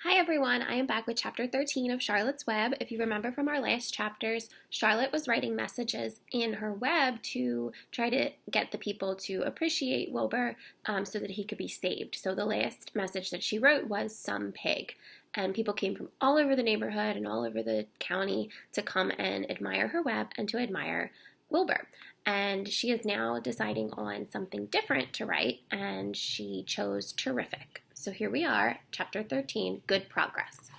Hi everyone, I am back with chapter 13 of Charlotte's Web. If you remember from our last chapters, Charlotte was writing messages in her web to try to get the people to appreciate Wilbur so that he could be saved. So the last message that she wrote was "some pig," and people came from all over the neighborhood and all over the county to come and admire her web and to admire Wilbur. And she is now deciding on something different to write, and she chose terrific. So here we are, chapter 13, Good Progress.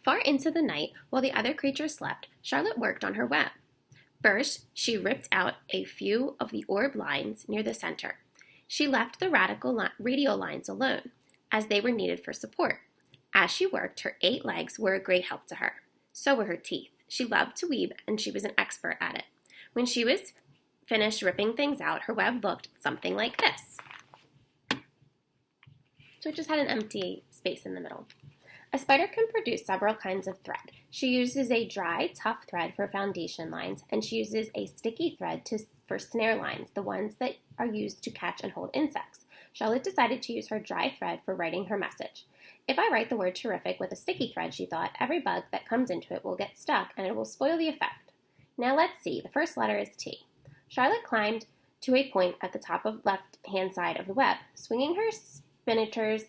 Far into the night, while the other creatures slept, Charlotte worked on her web. First, she ripped out a few of the orb lines near the center. She left the radial lines alone, as they were needed for support. As she worked, her 8 legs were a great help to her. So were her teeth. She loved to weave, and she was an expert at it. When she was finished ripping things out, her web looked something like this. So it just had an empty space in the middle. A spider can produce several kinds of thread. She uses a dry, tough thread for foundation lines, and she uses a sticky thread for snare lines, the ones that are used to catch and hold insects. Charlotte decided to use her dry thread for writing her message. If I write the word terrific with a sticky thread, she thought, every bug that comes into it will get stuck and it will spoil the effect. Now let's see. The first letter is T. Charlotte climbed to a point at the top of left-hand side of the web. Swinging her spinners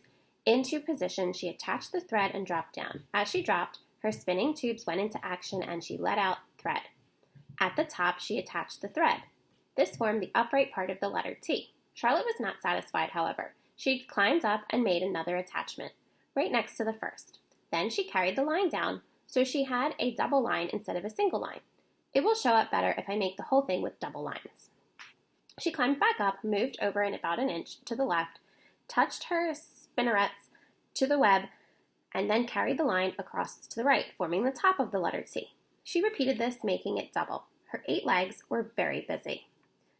into position, she attached the thread and dropped down. As she dropped, her spinning tubes went into action and she let out thread. At the top, she attached the thread. This formed the upright part of the letter T. Charlotte was not satisfied, however. She climbed up and made another attachment, right next to the first. Then she carried the line down, so she had a double line instead of a single line. It will show up better if I make the whole thing with double lines. She climbed back up, moved over in about an inch to the left, touched her spinnerets to the web, and then carried the line across to the right, forming the top of the letter T. She repeated this, making it double. Her 8 legs were very busy.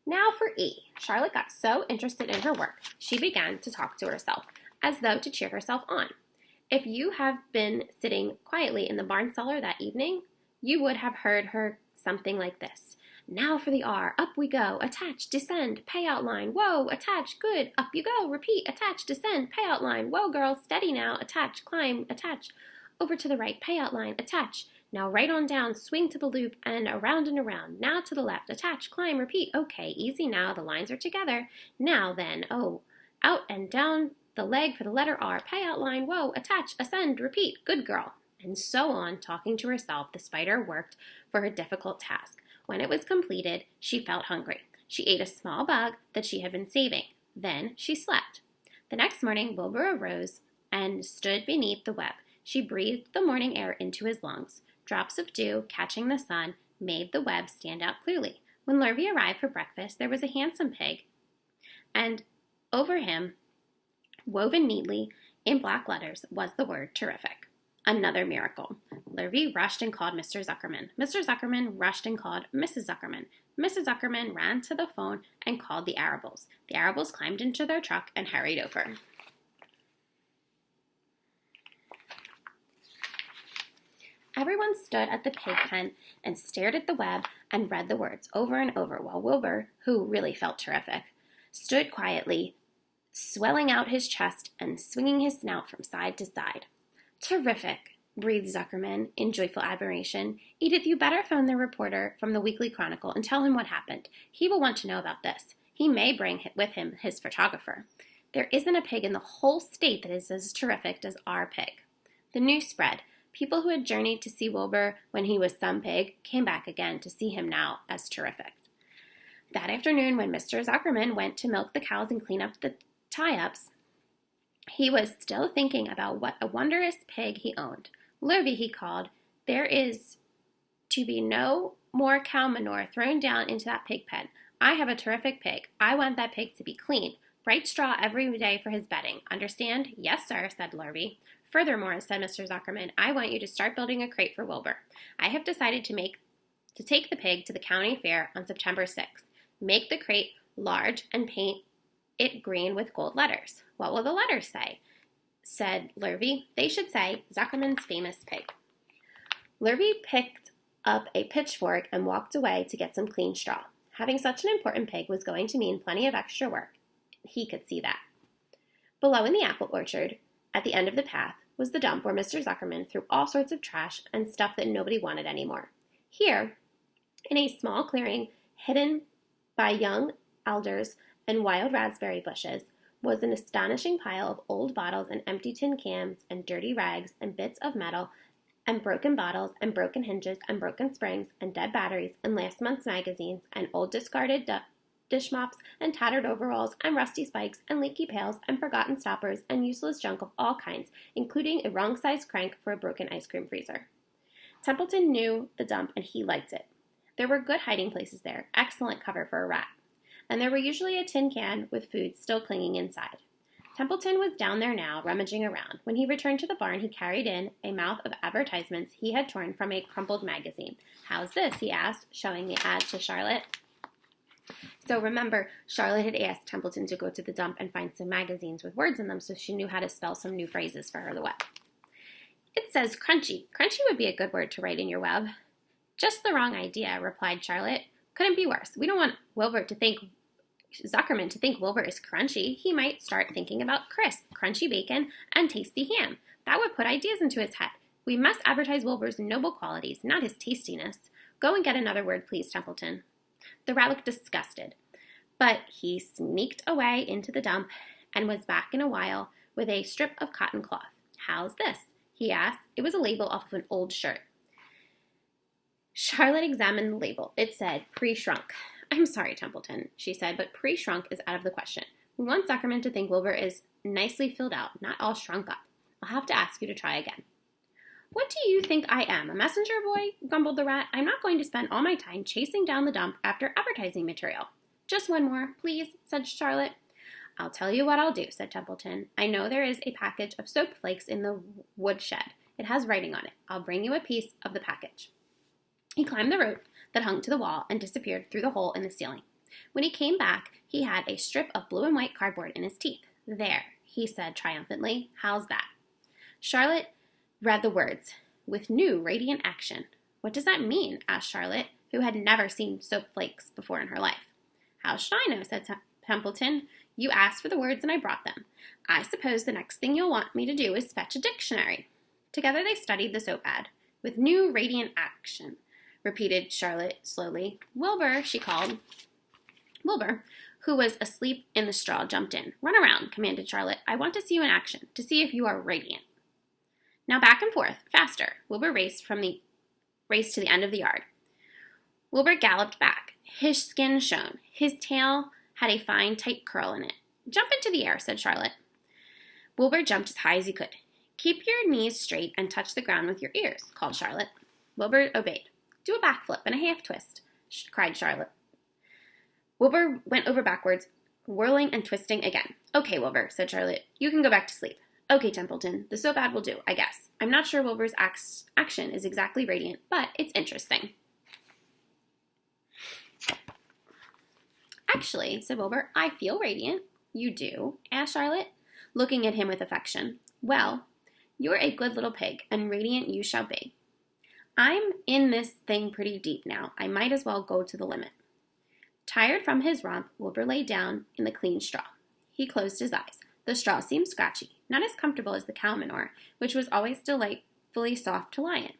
Now for E. Charlotte got so interested in her work, she began to talk to herself, as though to cheer herself on. If you have been sitting quietly in the barn cellar that evening, you would have heard her something like this. Now for the R. Up we go. Attach, descend, payout line. Whoa, attach, good. Up you go. Repeat, attach, descend, payout line. Whoa, girl, steady now. Attach, climb, attach. Over to the right, payout line, attach. Now right on down, swing to the loop and around. Now to the left, attach, climb, repeat. Okay, easy now. The lines are together. Now then, oh, out and down the leg for the letter R. Payout line, whoa, attach, ascend, repeat. Good girl. And so on, talking to herself, the spider worked for her difficult task. When it was completed, she felt hungry. She ate a small bug that she had been saving. Then she slept. The next morning, Wilbur arose and stood beneath the web. She breathed the morning air into his lungs. Drops of dew, catching the sun, made the web stand out clearly. When Lurvy arrived for breakfast, there was a handsome pig, and over him, woven neatly in black letters, was the word terrific. Another miracle. Lurvy rushed and called Mr. Zuckerman. Mr. Zuckerman rushed and called Mrs. Zuckerman. Mrs. Zuckerman ran to the phone and called the Arables. The Arables climbed into their truck and hurried over. Everyone stood at the pig pen and stared at the web and read the words over and over, while Wilbur, who really felt terrific, stood quietly, swelling out his chest and swinging his snout from side to side. Terrific, breathed Zuckerman in joyful admiration. Edith, you better phone the reporter from the Weekly Chronicle and tell him what happened. He will want to know about this. He may bring with him his photographer. There isn't a pig in the whole state that is as terrific as our pig. The news spread. People who had journeyed to see Wilbur when he was some pig came back again to see him now as terrific. That afternoon, when Mr. Zuckerman went to milk the cows and clean up the tie-ups, he was still thinking about what a wondrous pig he owned. Lurvy, he called, there is to be no more cow manure thrown down into that pig pen. I have a terrific pig. I want that pig to be clean. Bright straw every day for his bedding. Understand? Yes, sir, said Lurvy. Furthermore, said Mr. Zuckerman, I want you to start building a crate for Wilbur. I have decided to take the pig to the county fair on September 6th. Make the crate large and paint it green with gold letters. What will the letters say? Said Lurvy. They should say, Zuckerman's famous pig. Lurvy picked up a pitchfork and walked away to get some clean straw. Having such an important pig was going to mean plenty of extra work. He could see that. Below in the apple orchard, at the end of the path, was the dump where Mr. Zuckerman threw all sorts of trash and stuff that nobody wanted anymore. Here, in a small clearing hidden by young alders and wild raspberry bushes, was an astonishing pile of old bottles and empty tin cans and dirty rags and bits of metal and broken bottles and broken hinges and broken springs and dead batteries and last month's magazines and old discarded dish mops and tattered overalls and rusty spikes and leaky pails and forgotten stoppers and useless junk of all kinds, including a wrong-sized crank for a broken ice cream freezer. Templeton knew the dump and he liked it. There were good hiding places there, excellent cover for a rat, and there were usually a tin can with food still clinging inside. Templeton was down there now, rummaging around. When he returned to the barn, he carried in a mouth of advertisements he had torn from a crumpled magazine. "How's this?" he asked, showing the ad to Charlotte. So remember, Charlotte had asked Templeton to go to the dump and find some magazines with words in them so she knew how to spell some new phrases for her web. "It says crunchy. Crunchy would be a good word to write in your web." "Just the wrong idea," replied Charlotte. "Couldn't be worse. We don't want Zuckerman to think Wilbur is crunchy. He might start thinking about crisp, crunchy bacon and tasty ham. That would put ideas into his head. We must advertise Wilbur's noble qualities, not his tastiness. Go and get another word, please, Templeton." The rat looked disgusted, but he sneaked away into the dump and was back in a while with a strip of cotton cloth. "How's this?" he asked. It was a label off of an old shirt. Charlotte examined the label. It said, "Pre-shrunk." "I'm sorry, Templeton," she said, "but pre-shrunk is out of the question. We want Zuckerman to think Wilbur is nicely filled out, not all shrunk up. I'll have to ask you to try again." "What do you think I am, a messenger boy?" grumbled the rat. "I'm not going to spend all my time chasing down the dump after advertising material." "Just one more, please," said Charlotte. "I'll tell you what I'll do," said Templeton. "I know there is a package of soap flakes in the woodshed. It has writing on it. I'll bring you a piece of the package." He climbed the rope that hung to the wall and disappeared through the hole in the ceiling. When he came back, he had a strip of blue and white cardboard in his teeth. "There," he said triumphantly. "How's that?" Charlotte read the words, "With new radiant action." "What does that mean?" asked Charlotte, who had never seen soap flakes before in her life. "How should I know?" said Templeton. "You asked for the words and I brought them. I suppose the next thing you'll want me to do is fetch a dictionary." Together they studied the soap ad. "With new radiant action," repeated Charlotte slowly. "Wilbur," she called. Wilbur, who was asleep in the straw, jumped in. "Run around," commanded Charlotte. "I want to see you in action, to see if you are radiant." Now back and forth, faster. Wilbur raced to the end of the yard. Wilbur galloped back. His skin shone. His tail had a fine, tight curl in it. "Jump into the air," said Charlotte. Wilbur jumped as high as he could. "Keep your knees straight and touch the ground with your ears," called Charlotte. Wilbur obeyed. "Do a backflip and a half twist," cried Charlotte. Wilbur went over backwards, whirling and twisting again. "Okay, Wilbur," said Charlotte. "You can go back to sleep." "Okay, Templeton, the soap ad will do, I guess. I'm not sure Wilbur's action is exactly radiant, but it's interesting." "Actually," said Wilbur, "I feel radiant." "You do?" asked Charlotte, looking at him with affection. "Well, you're a good little pig, and radiant you shall be. I'm in this thing pretty deep now. I might as well go to the limit." Tired from his romp, Wilbur lay down in the clean straw. He closed his eyes. The straw seemed scratchy, not as comfortable as the cow manure, which was always delightfully soft to lie in.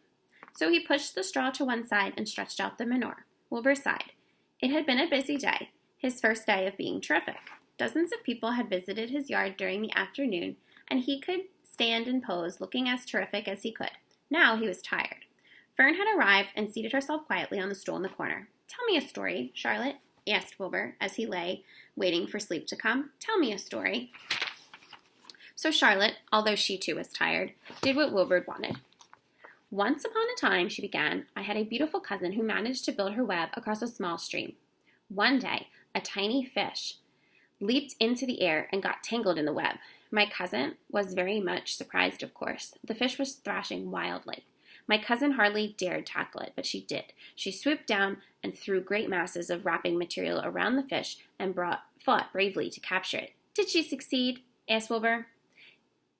So he pushed the straw to one side and stretched out the manure. Wilbur sighed. It had been a busy day, his first day of being terrific. Dozens of people had visited his yard during the afternoon, and he could stand and pose, looking as terrific as he could. Now he was tired. Fern had arrived and seated herself quietly on the stool in the corner. "Tell me a story, Charlotte," asked Wilbur as he lay waiting for sleep to come. "Tell me a story." So Charlotte, although she too was tired, did what Wilbur wanted. "Once upon a time," she began, "I had a beautiful cousin who managed to build her web across a small stream. One day, a tiny fish leaped into the air and got tangled in the web. My cousin was very much surprised, of course. The fish was thrashing wildly. My cousin hardly dared tackle it, but she did. She swooped down and threw great masses of wrapping material around the fish and fought bravely to capture it." "Did she succeed?" asked Wilbur.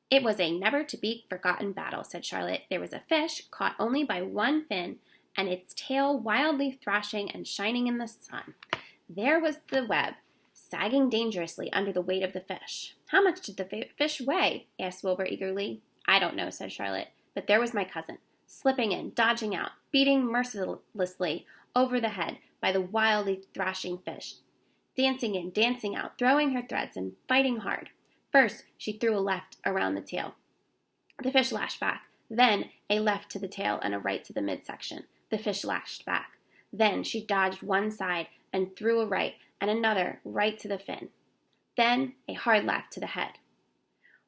"It was a never-to-be-forgotten battle," said Charlotte. "There was a fish caught only by one fin, and its tail wildly thrashing and shining in the sun. There was the web, sagging dangerously under the weight of the fish." "How much did the fish weigh?" asked Wilbur eagerly. I don't know, said Charlotte, but there was my cousin, slipping in, dodging out, beating mercilessly over the head by the wildly thrashing fish, dancing in, dancing out, throwing her threads and fighting hard. First, she threw a left around the tail. The fish lashed back. Then a left to the tail and a right to the midsection. The fish lashed back. Then she dodged one side and threw a right and another right to the fin. Then a hard left to the head,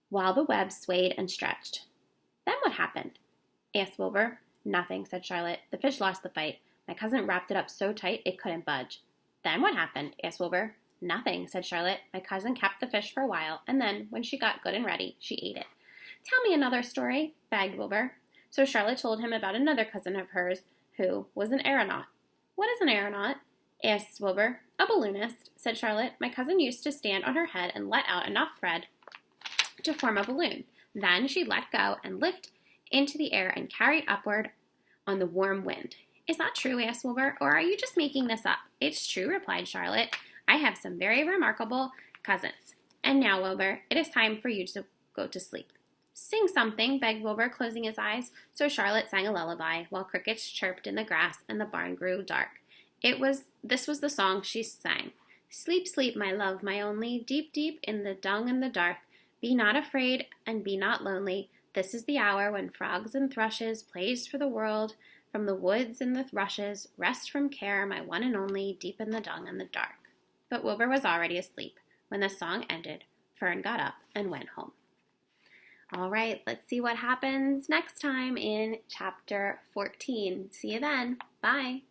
while the web swayed and stretched. Then what happened? Asked Wilbur. Nothing, said Charlotte. The fish lost the fight. My cousin wrapped it up so tight it couldn't budge. Then what happened? Asked Wilbur. Nothing, said Charlotte. My cousin kept the fish for a while, and then, when she got good and ready, she ate it. Tell me another story, begged Wilbur. So Charlotte told him about another cousin of hers who was an aeronaut. What is an aeronaut? Asked Wilbur. A balloonist, said Charlotte. My cousin used to stand on her head and let out enough thread to form a balloon. Then she'd let go and lift into the air and carry it upward on the warm wind. Is that true? Asked Wilbur, or are you just making this up? It's true, replied Charlotte. I have some very remarkable cousins. And now, Wilbur, it is time for you to go to sleep. Sing something, begged Wilbur, closing his eyes. So Charlotte sang a lullaby, while crickets chirped in the grass and the barn grew dark. This was the song she sang. Sleep, sleep, my love, my only, deep, deep in the dung and the dark. Be not afraid and be not lonely. This is the hour when frogs and thrushes plays for the world. From the woods and the rushes, rest from care, my one and only, deep in the dung and the dark. But Wilbur was already asleep. When the song ended, Fern got up and went home. All right, let's see what happens next time in Chapter 14. See you then. Bye.